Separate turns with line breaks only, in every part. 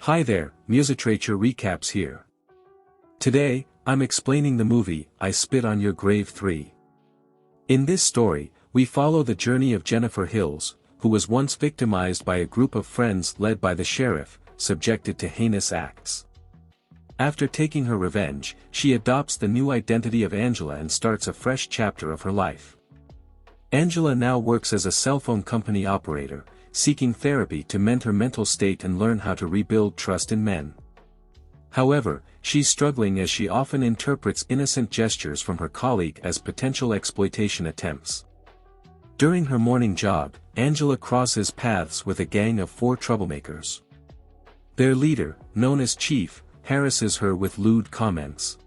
Hi there, musitrature recaps here. Today, I'm explaining the movie, I Spit on Your Grave 3. In this story, we follow the journey of Jennifer Hills, who was once victimized by a group of friends led by the sheriff, subjected to heinous acts. After taking her revenge, she adopts the new identity of Angela and starts a fresh chapter of her life. Angela now works as a cell phone company operator, seeking therapy to mend her mental state and learn how to rebuild trust in men. However, she's struggling as she often interprets innocent gestures from her colleague as potential exploitation attempts. During her morning jog, Angela crosses paths with a gang of 4 troublemakers. Their leader, known as Chief, harasses her with lewd comments.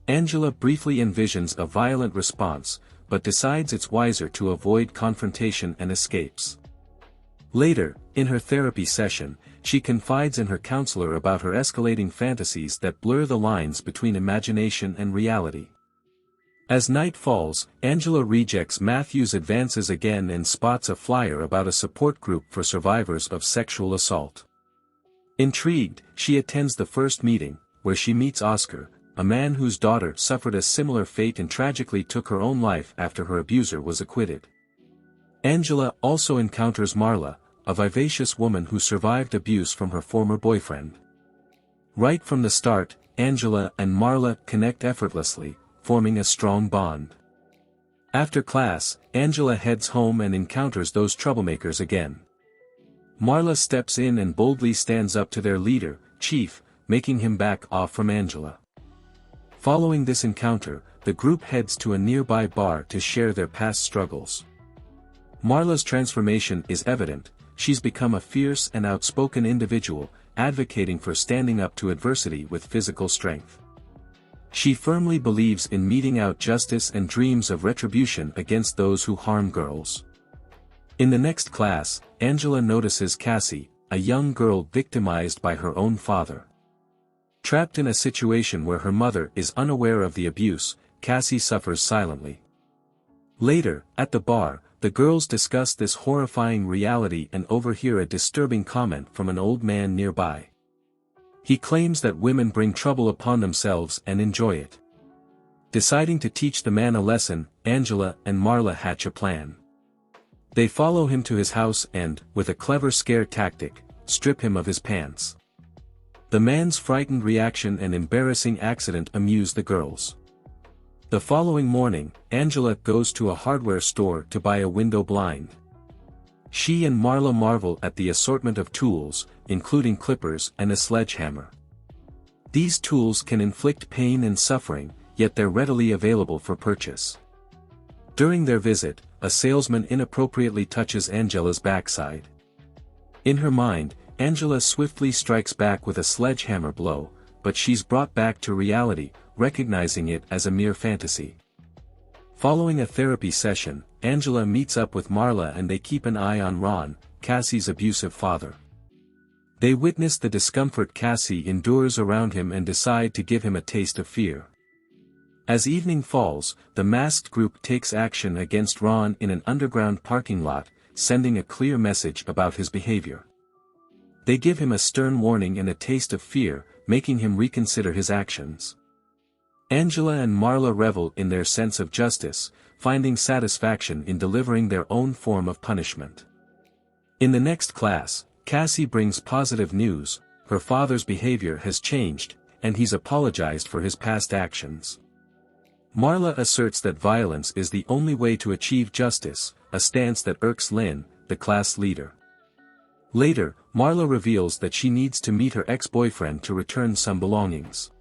Angela briefly envisions a violent response, but decides it's wiser to avoid confrontation and escapes. Later, in her therapy session, she confides in her counselor about her escalating fantasies that blur the lines between imagination and reality. As night falls, Angela rejects Matthew's advances again and spots a flyer about a support group for survivors of sexual assault. Intrigued, she attends the first meeting, where she meets Oscar, a man whose daughter suffered a similar fate and tragically took her own life after her abuser was acquitted. Angela also encounters Marla, a vivacious woman who survived abuse from her former boyfriend. Right from the start, Angela and Marla connect effortlessly, forming a strong bond. After class, Angela heads home and encounters those troublemakers again. Marla steps in and boldly stands up to their leader, Chief, making him back off from Angela. Following this encounter, the group heads to a nearby bar to share their past struggles. Marla's transformation is evident. She's become a fierce and outspoken individual, advocating for standing up to adversity with physical strength. She firmly believes in meting out justice and dreams of retribution against those who harm girls. In the next class, Angela notices Cassie, a young girl victimized by her own father. Trapped in a situation where her mother is unaware of the abuse, Cassie suffers silently. Later, at the bar, the girls discuss this horrifying reality and overhear a disturbing comment from an old man nearby. He claims that women bring trouble upon themselves and enjoy it. Deciding to teach the man a lesson, Angela and Marla hatch a plan. They follow him to his house and, with a clever scare tactic, strip him of his pants. The man's frightened reaction and embarrassing accident amuse the girls. The following morning, Angela goes to a hardware store to buy a window blind. She and Marla marvel at the assortment of tools, including clippers and a sledgehammer. These tools can inflict pain and suffering, yet they're readily available for purchase. During their visit, a salesman inappropriately touches Angela's backside. In her mind, Angela swiftly strikes back with a sledgehammer blow, but she's brought back to reality, recognizing it as a mere fantasy. Following a therapy session, Angela meets up with Marla and they keep an eye on Ron, Cassie's abusive father. They witness the discomfort Cassie endures around him and decide to give him a taste of fear. As evening falls, the masked group takes action against Ron in an underground parking lot, sending a clear message about his behavior. They give him a stern warning and a taste of fear, making him reconsider his actions. Angela and Marla revel in their sense of justice, finding satisfaction in delivering their own form of punishment. In the next class, Cassie brings positive news. Her father's behavior has changed, and he's apologized for his past actions. Marla asserts that violence is the only way to achieve justice, a stance that irks Lynn, the class leader. Later, Marla reveals that she needs to meet her ex-boyfriend to return some belongings.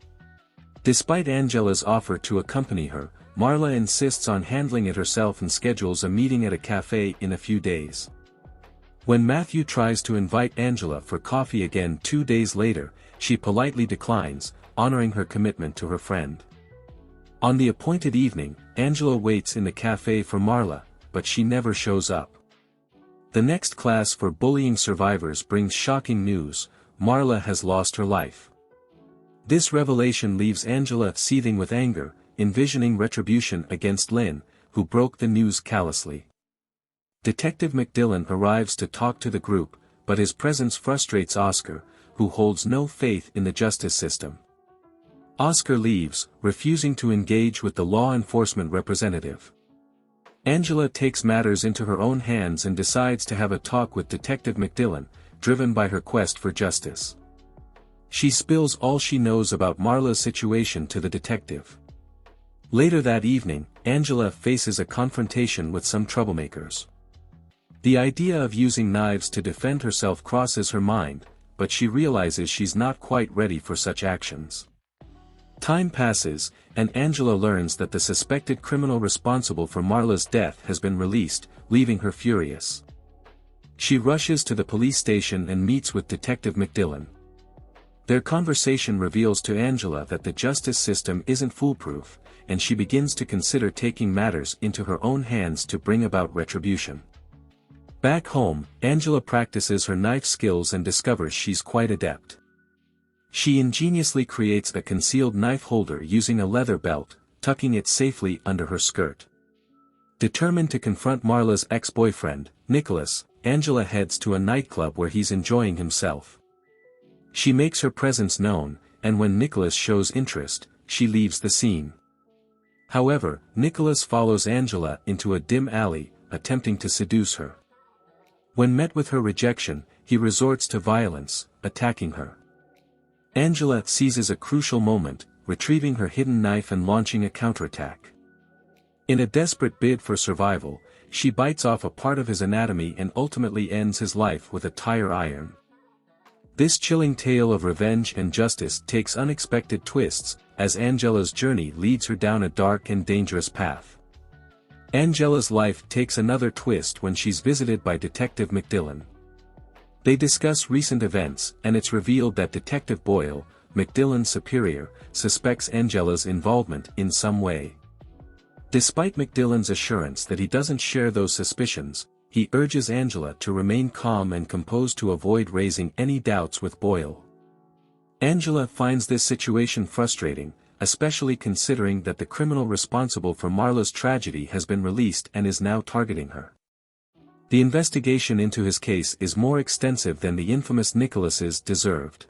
Despite Angela's offer to accompany her, Marla insists on handling it herself and schedules a meeting at a cafe in a few days. When Matthew tries to invite Angela for coffee again 2 days later, she politely declines, honoring her commitment to her friend. On the appointed evening, Angela waits in the cafe for Marla, but she never shows up. The next class for bullying survivors brings shocking news: Marla has lost her life. This revelation leaves Angela seething with anger, envisioning retribution against Lynn, who broke the news callously. Detective McDillon arrives to talk to the group, but his presence frustrates Oscar, who holds no faith in the justice system. Oscar leaves, refusing to engage with the law enforcement representative. Angela takes matters into her own hands and decides to have a talk with Detective McDillon, driven by her quest for justice. She spills all she knows about Marla's situation to the detective. Later that evening, Angela faces a confrontation with some troublemakers. The idea of using knives to defend herself crosses her mind, but she realizes she's not quite ready for such actions. Time passes, and Angela learns that the suspected criminal responsible for Marla's death has been released, leaving her furious. She rushes to the police station and meets with Detective McDillon. Their conversation reveals to Angela that the justice system isn't foolproof, and she begins to consider taking matters into her own hands to bring about retribution. Back home, Angela practices her knife skills and discovers she's quite adept. She ingeniously creates a concealed knife holder using a leather belt, tucking it safely under her skirt. Determined to confront Marla's ex-boyfriend, Nicholas, Angela heads to a nightclub where he's enjoying himself. She makes her presence known, and when Nicholas shows interest, she leaves the scene. However, Nicholas follows Angela into a dim alley, attempting to seduce her. When met with her rejection, he resorts to violence, attacking her. Angela seizes a crucial moment, retrieving her hidden knife and launching a counterattack. In a desperate bid for survival, she bites off a part of his anatomy and ultimately ends his life with a tire iron. This chilling tale of revenge and justice takes unexpected twists, as Angela's journey leads her down a dark and dangerous path. Angela's life takes another twist when she's visited by Detective McDillon. They discuss recent events, and it's revealed that Detective Boyle, McDillon's superior, suspects Angela's involvement in some way. Despite McDillon's assurance that he doesn't share those suspicions, he urges Angela to remain calm and composed to avoid raising any doubts with Boyle. Angela finds this situation frustrating, especially considering that the criminal responsible for Marla's tragedy has been released and is now targeting her. The investigation into his case is more extensive than the infamous Nicholas's deserved.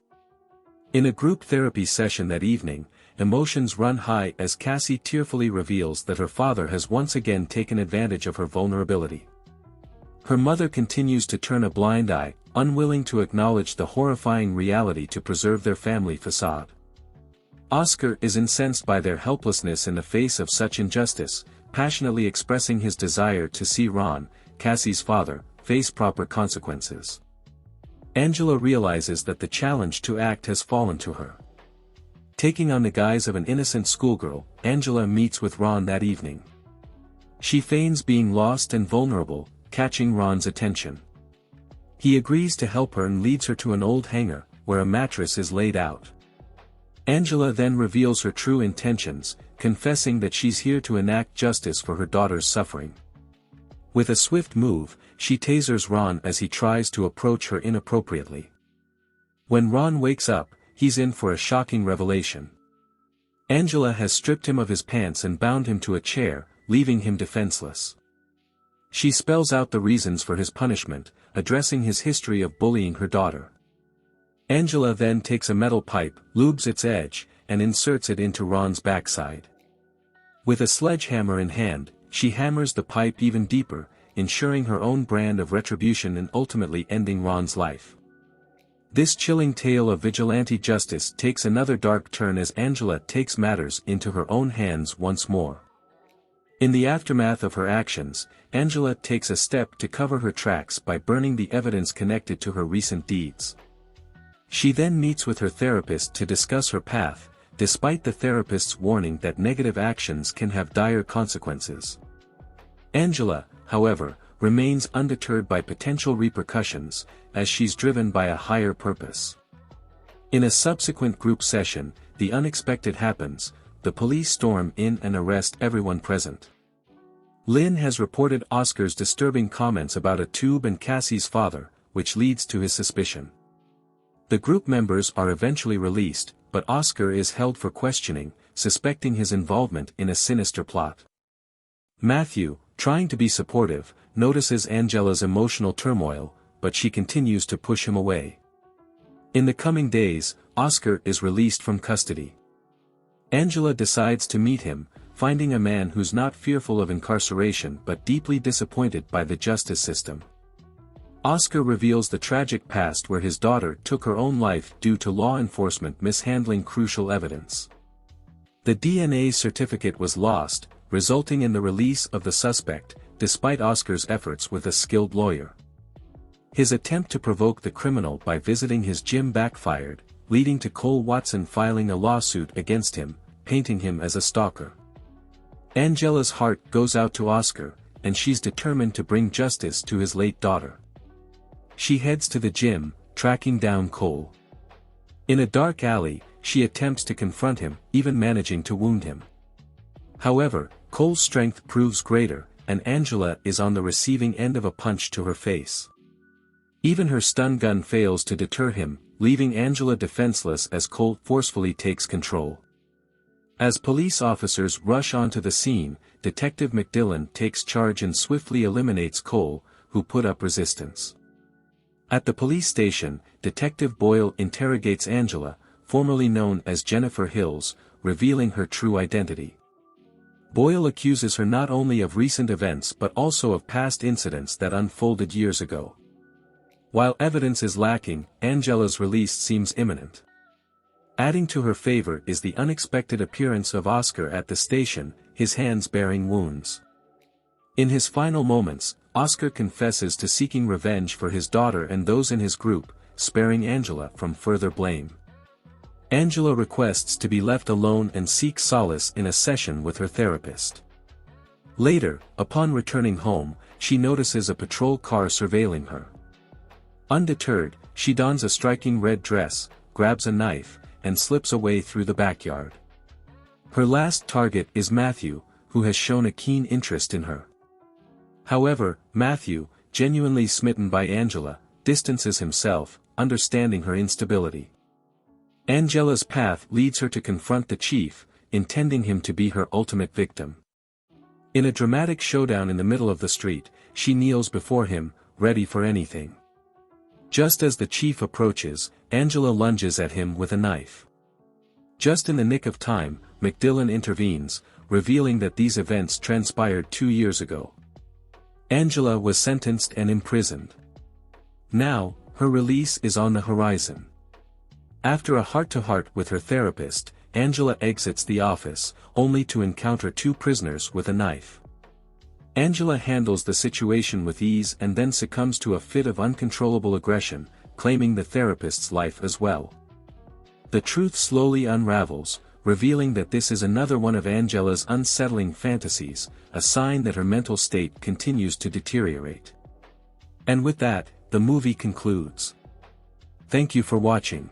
In a group therapy session that evening, emotions run high as Cassie tearfully reveals that her father has once again taken advantage of her vulnerability. Her mother continues to turn a blind eye, unwilling to acknowledge the horrifying reality to preserve their family facade. Oscar is incensed by their helplessness in the face of such injustice, passionately expressing his desire to see Ron, Cassie's father, face proper consequences. Angela realizes that the challenge to act has fallen to her. Taking on the guise of an innocent schoolgirl, Angela meets with Ron that evening. She feigns being lost and vulnerable, catching Ron's attention. He agrees to help her and leads her to an old hangar, where a mattress is laid out. Angela then reveals her true intentions, confessing that she's here to enact justice for her daughter's suffering. With a swift move, she tasers Ron as he tries to approach her inappropriately. When Ron wakes up, he's in for a shocking revelation. Angela has stripped him of his pants and bound him to a chair, leaving him defenseless. She spells out the reasons for his punishment, addressing his history of bullying her daughter. Angela then takes a metal pipe, lubes its edge, and inserts it into Ron's backside. With a sledgehammer in hand, she hammers the pipe even deeper, ensuring her own brand of retribution and ultimately ending Ron's life. This chilling tale of vigilante justice takes another dark turn as Angela takes matters into her own hands once more. In the aftermath of her actions, Angela takes a step to cover her tracks by burning the evidence connected to her recent deeds. She then meets with her therapist to discuss her path, despite the therapist's warning that negative actions can have dire consequences. Angela, however, remains undeterred by potential repercussions, as she's driven by a higher purpose. In a subsequent group session, the unexpected happens: the police storm in and arrest everyone present. Lynn has reported Oscar's disturbing comments about a tube and Cassie's father, which leads to his suspicion. The group members are eventually released, but Oscar is held for questioning, suspecting his involvement in a sinister plot. Matthew, trying to be supportive, notices Angela's emotional turmoil, but she continues to push him away. In the coming days, Oscar is released from custody. Angela decides to meet him, finding a man who's not fearful of incarceration but deeply disappointed by the justice system. Oscar reveals the tragic past where his daughter took her own life due to law enforcement mishandling crucial evidence. The DNA certificate was lost, resulting in the release of the suspect, despite Oscar's efforts with a skilled lawyer. His attempt to provoke the criminal by visiting his gym backfired, leading to Cole Watson filing a lawsuit against him, painting him as a stalker. Angela's heart goes out to Oscar, and she's determined to bring justice to his late daughter. She heads to the gym, tracking down Cole. In a dark alley, she attempts to confront him, even managing to wound him. However, Cole's strength proves greater, and Angela is on the receiving end of a punch to her face. Even her stun gun fails to deter him, leaving Angela defenseless as Cole forcefully takes control. As police officers rush onto the scene, Detective McDillon takes charge and swiftly eliminates Cole, who put up resistance. At the police station, Detective Boyle interrogates Angela, formerly known as Jennifer Hills, revealing her true identity. Boyle accuses her not only of recent events but also of past incidents that unfolded years ago. While evidence is lacking, Angela's release seems imminent. Adding to her favor is the unexpected appearance of Oscar at the station, his hands bearing wounds. In his final moments, Oscar confesses to seeking revenge for his daughter and those in his group, sparing Angela from further blame. Angela requests to be left alone and seeks solace in a session with her therapist. Later, upon returning home, she notices a patrol car surveilling her. Undeterred, she dons a striking red dress, grabs a knife, and slips away through the backyard. Her last target is Matthew, who has shown a keen interest in her. However, Matthew, genuinely smitten by Angela, distances himself, understanding her instability. Angela's path leads her to confront the chief, intending him to be her ultimate victim. In a dramatic showdown in the middle of the street, she kneels before him, ready for anything. Just as the chief approaches, Angela lunges at him with a knife. Just in the nick of time, McDillon intervenes, revealing that these events transpired 2 years ago. Angela was sentenced and imprisoned. Now, her release is on the horizon. After a heart-to-heart with her therapist, Angela exits the office, only to encounter 2 prisoners with a knife. Angela handles the situation with ease and then succumbs to a fit of uncontrollable aggression, claiming the therapist's life as well. The truth slowly unravels, revealing that this is another one of Angela's unsettling fantasies, a sign that her mental state continues to deteriorate. And with that, the movie concludes. Thank you for watching.